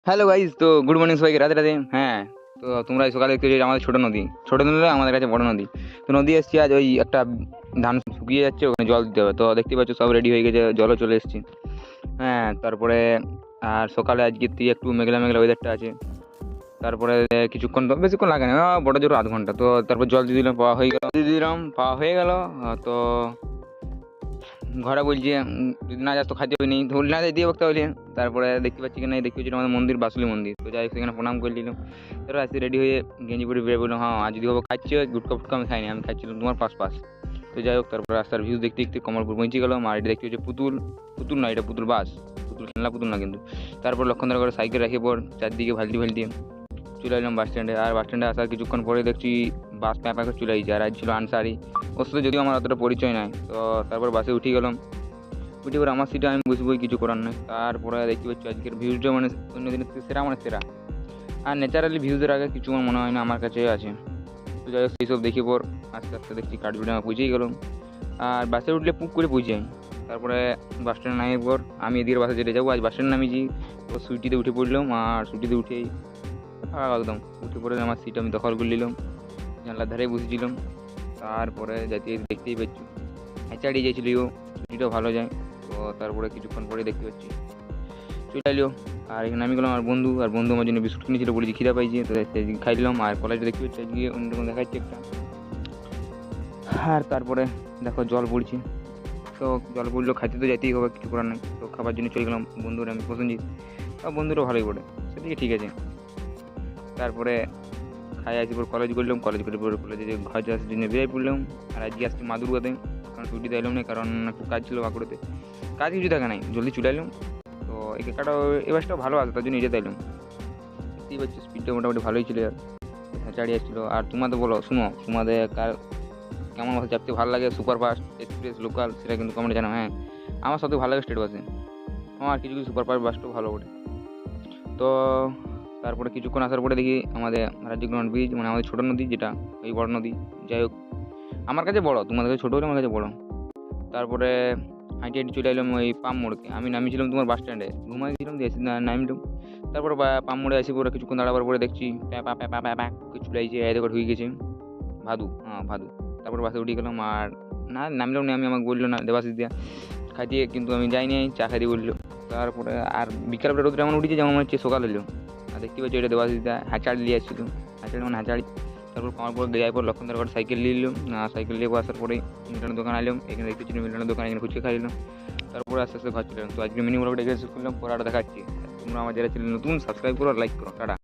Hello guys, তো good morning সবাইকে, রাধে রাধে। হ্যাঁ, তো তোমরা এই সকালে দেখতে আমাদের ছোট নদী আমাদের কাছে বড় নদী। তো নদী এসছি আজ, ওই একটা ধান শুকিয়ে যাচ্ছে, ওখানে জল দিতে হবে। তো দেখতে পাচ্ছ সব রেডি হয়ে গেছে, জলও চলে এসেছি। হ্যাঁ, তারপরে আর সকালে আজকে তুই একটু মেঘলা মেঘলা ওয়েদারটা আছে। তারপরে কিছুক্ষণ, তো বেশিক্ষণ লাগে না, বড় জোর আধ ঘন্টা। তো তারপর জল দিয়ে দিলাম, পাওয়া হয়ে গেল। তো ঘরে বলছি যদি না যাস তো খাদ্য নেই, ধুল না দিয়ে বলতে হলে। তারপরে দেখতে পাচ্ছি কিনা, দেখতে পাচ্ছি আমাদের মন্দির, বাসুলি মন্দির। তো যাই হোক, সেখানে প্রণাম করে নিলাম। তারপর আসতে রেডি হয়ে গেঞ্জি পরে বেরিয়ে বললাম, হ্যাঁ আজ যদি বাবা খাচ্ছি, গুটকা ফুটকা আমি খাইনি, আমি খাচ্ছিলাম তোমার পাশ। তো যাই হোক, তারপর রাস্তার ভিউ দেখতে দেখতে কমলপুর পৌঁছে গেলাম। আর এটা দেখতে হচ্ছে পুতুল, পুতুল না, এটা পুতুল বাস, পুতুল খেলনা পুতুল না কিন্তু। তারপর লক্ষণদার করে সাইকেল রেখে পর চারদিকে ভালটি ভালটি চলে এলাম বাস স্ট্যান্ডে। আর বাস স্ট্যান্ডে আসার কিছুক্ষণ পরে দেখছি বাস প্যাঁ করে চলে আসছে। আর আজ ছিল আনসারি, ওর সাথে যদিও আমার অতটা পরিচয় নাই। তো তারপর বাসে উঠে গেলাম। উঠে পরে আমার সিটে আমি বসবই, কিছু করার নেই। তারপরে দেখতে পাচ্ছি আজকের ভিউজটা মানে অন্য দিনের থেকে সেরা, মানে সেরা। আর ন্যাচারালি ভিউজের আগে কিছু আমার মনে হয় না আমার কাছে আছে। তো যাই হোক, সেই সব দেখে পর আস্তে আস্তে দেখছি কাঠবিড়াঙ্গা পৌঁছেই গেলাম। আর বাসে উঠলে পুক করে পৌঁছে যাই। তারপরে বাস স্ট্যান্ডে নামিয়ে পর আমি এদিকে বাসে যেতে যাবো, আজ বাস স্ট্যান্ড নামিয়েছি। তো সুইটিতে উঠে পড়লাম। আর সুইটিতে উঠেই ফাঁকা একদম উঠে পড়ে আমার সিট আমি দখল করে নিলাম, জানলার ধারেই বসেছিলাম। তারপরে যাতে দেখতেই পাচ্ছি হ্যাচাড়ি গিয়েছিল, ছুটিটাও ভালো যায়। তো তারপরে কিছুক্ষণ পরে দেখতে পাচ্ছি চলে এলো। আর এখানে আমি গেলাম, আর বন্ধু আমার জন্য বিস্কুট কিনেছিল, বলেছি খিদা পাইছি, তো খাইলাম। আর কলেজে দেখতে পাচ্ছি আজকে অন্যরকম দেখাচ্ছি একটা। আর তারপরে দেখো জল পড়ছি, তো জল পড়লেও খাইতে তো যেতেই হবে, কিছু করার নেই। তো খাবার জন্য চলে গেলাম বন্ধুরা, আমি পছন্দ বন্ধুরা ভালোই পড়ে, সেদিকে ঠিক আছে। তারপরে খাই আসি পর কলেজ করলাম, কলেজ করে পরে কলেজে ঘর আসার জন্য বেরিয়ে পড়লাম। আর আজকে আসছি মাদুরগাতে, কারণ ছুটি দিলাম না, কারণ একটু কাজ ছিল বাঁকুড়াতে। কাজ কিছু দেখা নাই, জলদি চলে এলাম। তো এই কেকাটা এ বাসটাও ভালো আছে, তার জন্য যেতে এলাম। দেখতেই পাচ্ছি স্পিডটা মোটামুটি ভালোই ছিল, আর চাড়ি আসছিলো। আর তোমাদের বলো, শুনো তোমাদের কার কেমন বাসে চাপতে ভালো লাগে, সুপার ফাস্ট, এক্সপ্রেস, লোকাল, সেটা কিন্তু কমেন্টে জানাও। হ্যাঁ, আমার সবথেকে ভালো লাগে স্টেট বাসে, আমার কিছু কিছু সুপার ফাস্ট বাসটাও ভালো ওঠে। তো তারপরে কিছুক্ষণ আসার পরে দেখি আমাদের রাজীবগঞ্জ ব্রিজ, মানে আমাদের ছোটো নদী, যেটা এই বড় নদী। যাই হোক, আমার কাছে বড়, তোমাদের কাছে ছোটো হলে আমার কাছে বড়। তারপরে হাঁটি হাঁটি চলে এলাম ওই পাম মোড়কে। আমি নামিয়েছিলাম তোমার বাস স্ট্যান্ডে, ঘুমাই গেছিলাম, দিয়ে নামিলাম। তারপরে পাম মোড়ে আসি পরে কিছুক্ষণ দাঁড়াবার পরে দেখছি প্যাঁ পা প্যাঁ পা প্যাঁ প্যাঁ চলে আসছে, এই দেখো ঢুকে গেছে ভাদু, হ্যাঁ ভাদু। তারপর বাসে উঠে গেলাম। আর না নামলাম না, আমি আমাকে বললো না দেবাশিস দিয়া খাইতে, কিন্তু আমি যাইনি, চা খাইতে বললো। তারপরে আর বিকালবেলা রোদটা এমন উঠেছে যেমন হচ্ছে সকাল হলো। আর দেখতে পাচ্ছি এটা দেবাশিস দা হ্যাচাড়ি নিয়ে আসছিল, হ্যাচাড়ি মানে হ্যাচাড়ি। তারপর আমার পর যাই পর লক্ষণদার ঘর সাইকেল নিয়ে এলাম। সাইকেল নিয়ে আসার পরেই মিল্টনের দোকান আলাম, এখানে দেখতে পাচ্ছি মিল্টনের দোকান, এখানে ফুচকা খাইলাম। তারপরে আস্তে আস্তে ঘর চলে এলাম। তো আজকে মিনি ব্লগটা এখানে শেষ করলাম, পরে আরও দেখাচ্ছি। তোমরা আমার যারা চ্যানেল নতুন, সাবস্ক্রাইব করো, লাইক করো, টাটা।